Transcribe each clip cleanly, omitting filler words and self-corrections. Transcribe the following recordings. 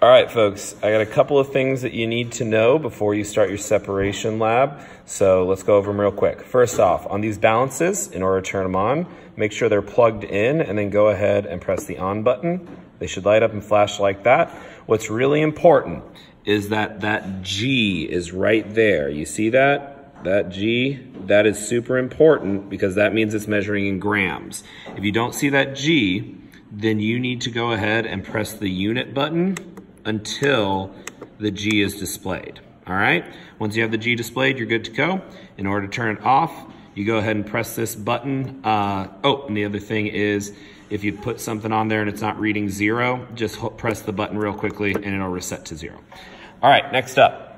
All right, folks, I got a couple of things that you need to know before you start your separation lab. So let's go over them real quick. First off, on these balances, in order to turn them on, make sure they're plugged in and then go ahead and press the on button. They should light up and flash like that. What's really important is that that G is right there. You see that? That G, that is super important because that means it's measuring in grams. If you don't see that G, then you need to go ahead and press the unit button until the G is displayed, all right? Once you have the G displayed, you're good to go. In order to turn it off, you go ahead and press this button. And the other thing is, if you put something on there and it's not reading 0, just press the button real quickly and it'll reset to 0. All right, next up.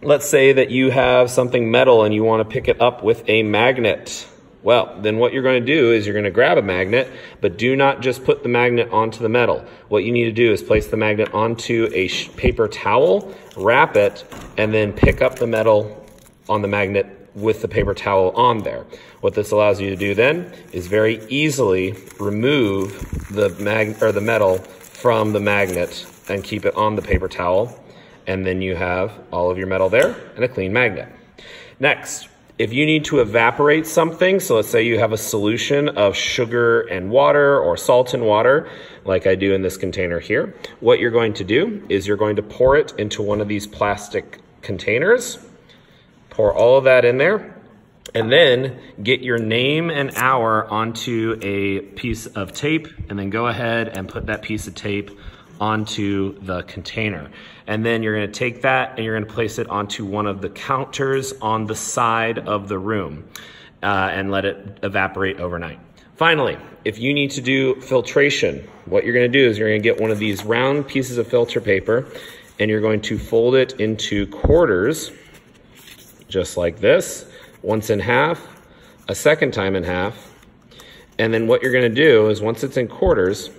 Let's say that you have something metal and you want to pick it up with a magnet. Well, then what you're going to do is you're going to grab a magnet, but do not just put the magnet onto the metal. What you need to do is place the magnet onto a paper towel, wrap it, and then pick up the metal on the magnet with the paper towel on there. What this allows you to do then is very easily remove the metal from the magnet and keep it on the paper towel. And then you have all of your metal there and a clean magnet. Next, if you need to evaporate something, so let's say you have a solution of sugar and water or salt and water, like I do in this container here, what you're going to do is you're going to pour it into one of these plastic containers, pour all of that in there, and then get your name and hour onto a piece of tape, and then go ahead and put that piece of tape onto the container. And then you're going to take that and you're going to place it onto one of the counters on the side of the room and let it evaporate overnight. Finally, if you need to do filtration, what you're going to do is you're going to get one of these round pieces of filter paper and you're going to fold it into quarters, just like this, once in half, a second time in half. And then what you're going to do is once it's in quarters,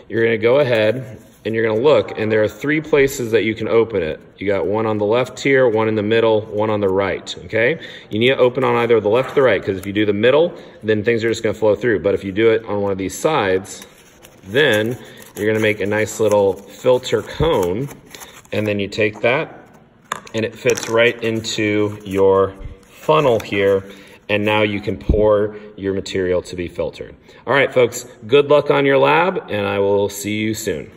you're going to go ahead and you're going to look, and there are 3 places that you can open it. You got one on the left here, one in the middle, one on the right, okay? You need to open on either the left or the right, because if you do the middle, then things are just going to flow through. But if you do it on one of these sides, then you're going to make a nice little filter cone, and then you take that, and it fits right into your funnel here, and now you can pour your material to be filtered. All right, folks, good luck on your lab, and I will see you soon.